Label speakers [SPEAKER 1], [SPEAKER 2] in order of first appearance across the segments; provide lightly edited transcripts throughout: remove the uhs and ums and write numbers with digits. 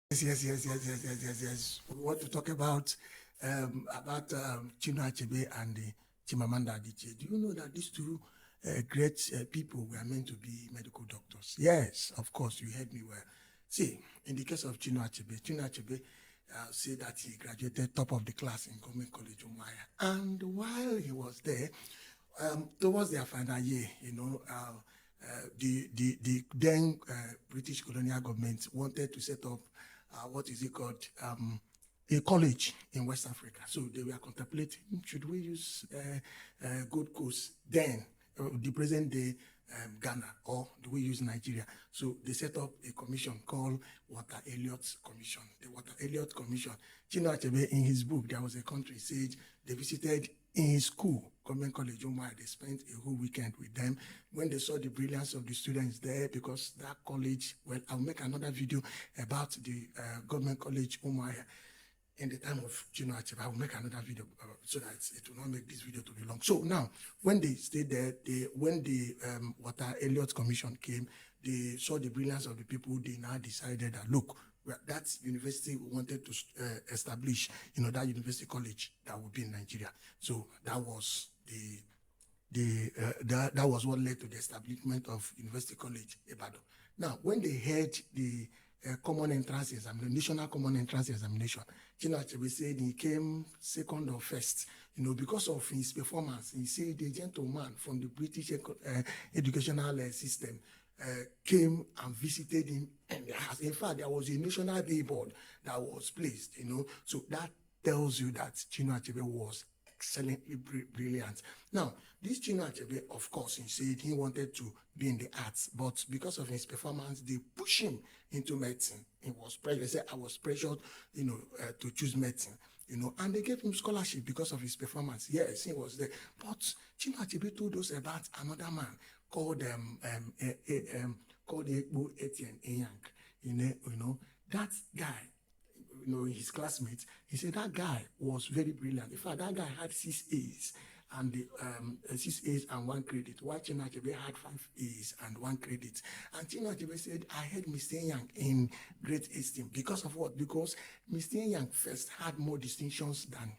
[SPEAKER 1] Yes. We want to talk about Chinua Achebe and Chimamanda Adichie. Do you know that these two great people were meant to be medical doctors? Yes, of course, you heard me well. See, in the case of Chinua Achebe said that he graduated top of the class in Government College Umuahia. And while he was there, towards their final year, the then British colonial government wanted to set up what is it called? A college in West Africa. So they were contemplating, should we use Gold Coast then, the present day Ghana, or do we use Nigeria? So they set up a commission called Walter Elliot Commission. The Walter Elliot Commission, Chinua Achebe, in his book, There Was a Country, said they visited in his school, Government College Umuahia. They spent a whole weekend with them. When they saw the brilliance of the students there, because that college, well, I'll make another video about the Government College Umuahia in the time of Chinua Achebe. I will make another video so that it will not make this video to be long. So now, when they stayed there, when the Walter Elliot Commission came, they saw the brilliance of the people. They now decided that, look, that university we wanted to establish, that university college that would be in Nigeria. So that was that was what led to the establishment of University College Ibadan. Now, when they had the common entrance examination, national common entrance examination, Chinua Achebe said he came second or first. Because of his performance, he said the gentleman from the British educational system came and visited him in the house. In fact, there was a national billboard that was placed, So that tells you that Chinua Achebe was excellently brilliant. Now, this Chinua Achebe, of course, he said he wanted to be in the arts, but because of his performance, they pushed him into medicine. He was pressured. They said, I was pressured, to choose medicine. And they gave him scholarship because of his performance. Yes, he was there. But Chinua Achebe told us about another man called Ekpo Etienne Enyang. That guy, his classmates, he said that guy was very brilliant. In fact, that guy had 6 A's and 6 A's and 1 credit, while Chinua Achebe had 5 A's and 1 credit. And Chinua Achebe said, I had Mr. Enyang in great esteem. Because of what? Because Mr. Enyang first had more distinctions than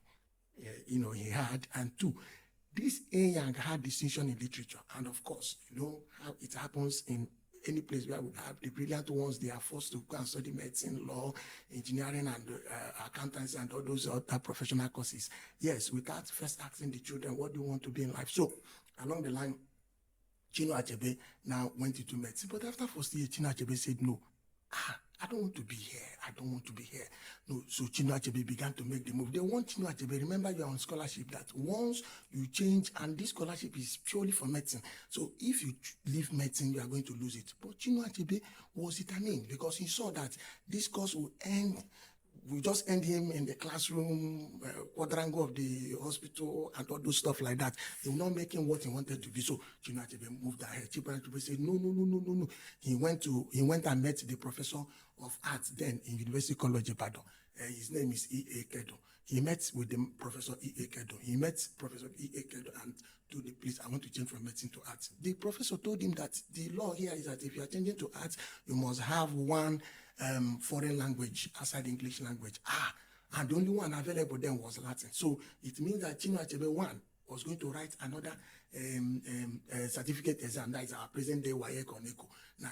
[SPEAKER 1] he had, and 2, this Enyang had distinction in literature. And of course, how it happens in any place where we have the brilliant ones, they are forced to go and study medicine, law, engineering, and accountancy, and all those other professional courses. Yes, without first asking the children, what do you want to be in life? So, along the line, Chinua Achebe now went into medicine. But after first year, Chinua Achebe said, no, I don't want to be here. I don't want to be here. No, so Chinua Achebe began to make the move. They want Chinua Achebe, remember you are on scholarship, that once you change, and this scholarship is purely for medicine. So if you leave medicine, you are going to lose it. But Chinua Achebe was determined because he saw that this course will end. We just end him in the classroom, quadrangle of the hospital, and all those stuff like that. He will not make him what he wanted to be. So Chinua Achebe moved ahead. Chinua Achebe said, no. He went and met the professor of arts then in University College Ibadan. His name is E.A. Kedo. He met with the Professor E.A. Kedo. He met Professor E.A. Kedo and told him, please, I want to change from medicine to arts. The professor told him that the law here is that if you are changing to arts, you must have one foreign language outside English language. And the only one available then was Latin. So it means that Chinua Achebe was going to write another certificate exam. That is our present day WAEC or NECO. Now,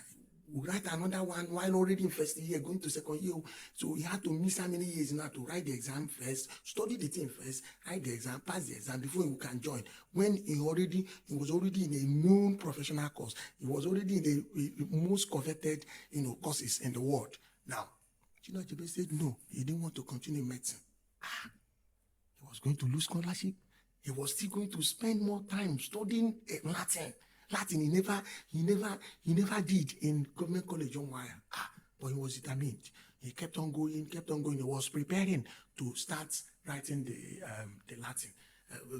[SPEAKER 1] we write another one while already in first year, going to second year. So he had to miss how many years now to write the exam first, study the thing first, write the exam, pass the exam before he can join. When he was already in a known professional course, he was already in the most coveted, courses in the world. Now, Chinua Achebe said no, he didn't want to continue medicine. He was going to lose scholarship. He was still going to spend more time studying Latin. Latin, he never did in Government College Umuahia. But he was determined. He kept on going. He was preparing to start writing the Latin.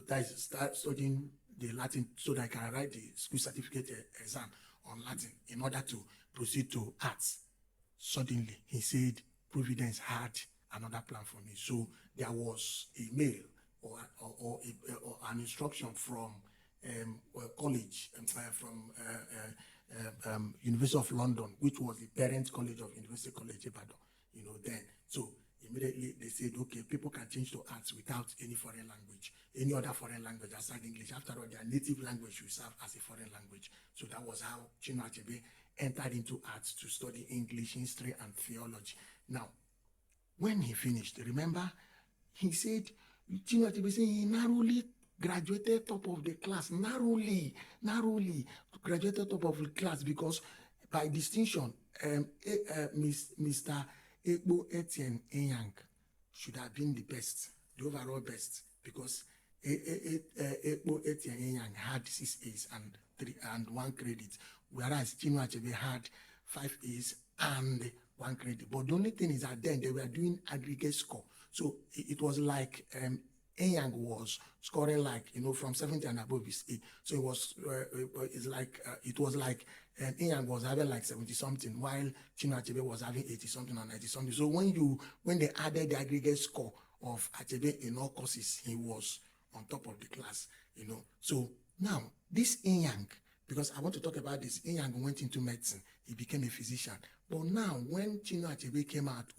[SPEAKER 1] That is, start studying the Latin so that I can write the school certificate exam on Latin in order to proceed to arts. Suddenly, he said, Providence had another plan for me. So there was a mail or an instruction from college, from University of London, which was the parent college of University College Ibadan, then. So immediately they said, okay, people can change to arts without any foreign language, any other foreign language aside English. After all, their native language should serve as a foreign language. So that was how Chinua Achebe entered into arts to study English, history, and theology. Now, when he finished, remember, he said, Chinua Achebe said he narrowly graduated top of the class, narrowly graduated top of the class, because by distinction, Mr. Egbo Etienne Enyang should have been the best, the overall best, because Egbo Etienne Enyang had 6 A's and 1 credit, whereas Chinua Achebe had 5 A's and 1 credit. But the only thing is that then they were doing aggregate score. So it was like Enyang was scoring like, from 70 and above is A. So it was like Enyang was having like 70 something, while Chinua Achebe was having 80 something or 90 something. So when they added the aggregate score of Achebe in all courses, he was on top of the class, So now this Enyang, because I want to talk about this, Enyang went into medicine. He became a physician. But now, when Chinua Achebe came out,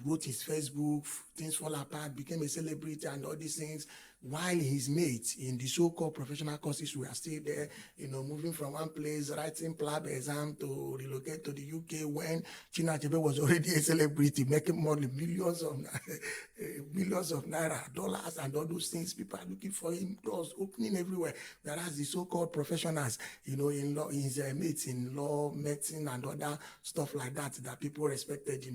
[SPEAKER 1] wrote his Facebook, things fall apart, became a celebrity and all these things, while his mates in the so-called professional courses were still there, moving from one place, writing PLAB exam to relocate to the UK, when Chinua Achebe was already a celebrity, making money, millions of naira, dollars, and all those things. People are looking for him, doors opening everywhere. Whereas the so-called professionals, in law, his mates in law, medicine, and other stuff like that people respected,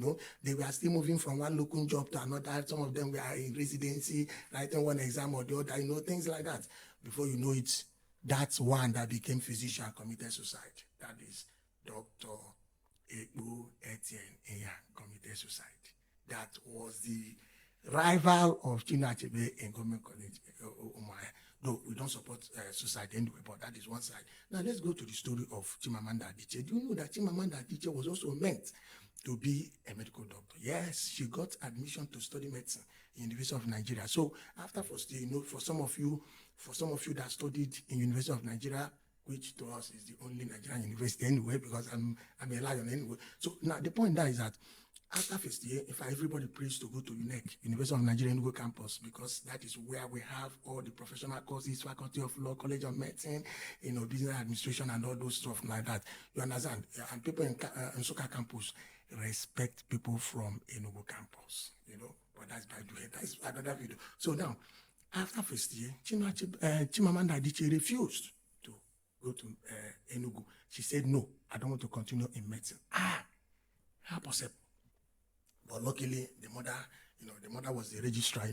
[SPEAKER 1] they were still moving from one local job to another. Some of them were in residency, writing one exam or the other, things like that. Before you know it, that's one that became physician, committed suicide. That is Dr. Egbo Etienne Enyang committed suicide. That was the rival of Chinua Achebe in Government College, Umuahia. Though we don't support suicide anyway, but that is one side. Now let's go to the story of Chimamanda Adichie. Do you know that Chimamanda Adichie was also meant to be a medical doctor? Yes, she got admission to study medicine in the University of Nigeria. So after first year, for some of you that studied in University of Nigeria, which to us is the only Nigerian university anyway, because I'm a lion anyway. So now the point there is that after first year, if everybody prays to go to UNEC, University of Nigeria Enugu campus, because that is where we have all the professional courses, Faculty of Law, College of Medicine, Business Administration, and all those stuff like that. You understand? And people in Nsukka campus respect people from Enugu campus, But that's by the way, that's another video. So now, after first year, Chimamanda Adichie refused to go to Enugu. She said, no, I don't want to continue in medicine. How possible? But luckily, the mother was the registrar,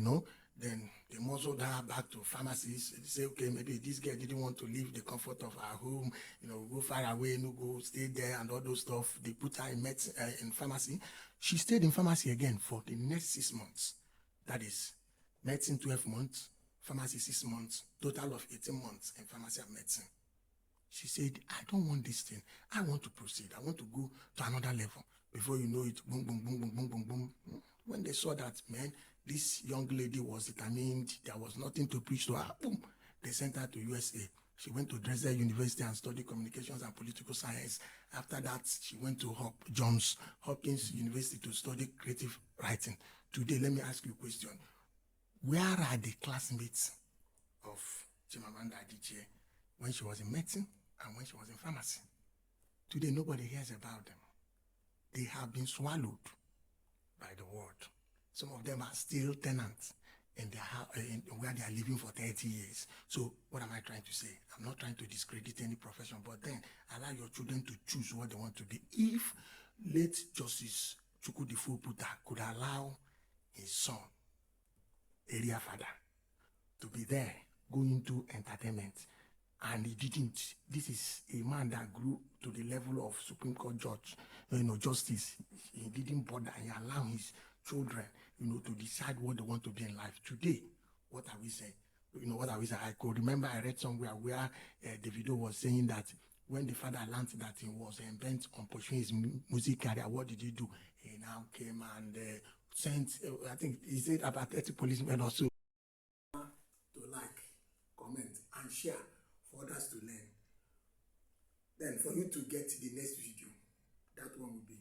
[SPEAKER 1] Then they muzzled her back to pharmacies. They say, okay, maybe this girl didn't want to leave the comfort of her home, go far away, go stay there and all those stuff. They put her in pharmacy. She stayed in pharmacy again for the next 6 months. That is, medicine 12 months, pharmacy 6 months, total of 18 months in pharmacy and medicine. She said, I don't want this thing. I want to proceed. I want to go to another level. Before you know it, boom, boom, boom, boom, boom, boom, boom. When they saw that, man, this young lady was determined, there was nothing to preach to her, boom, they sent her to USA. She went to Dresden University and studied communications and political science. After that, she went to Johns Hopkins University to study creative writing. Today, let me ask you a question. Where are the classmates of Chimamanda Adichie when she was in medicine and when she was in pharmacy? Today, nobody hears about them. They have been swallowed by the world. Some of them are still tenants in their house, where they are living for 30 years. So what am I trying to say? I'm not trying to discredit any profession, but then allow your children to choose what they want to be. If late Justice Chukwudifo Puta could allow his son, area father, to be there, going into entertainment, and he didn't. This is a man that grew to the level of Supreme Court judge, justice. He didn't bother. He allowed his children, to decide what they want to be in life. Today, what are we saying? What are we saying? I could remember I read somewhere where Davido was saying that when the father learned that he was bent on pursuing his music career, what did he do? He now came and sent, I think he said about 30 policemen or so, to like, comment, and share for others to learn. Then for you to get the next video, that one will be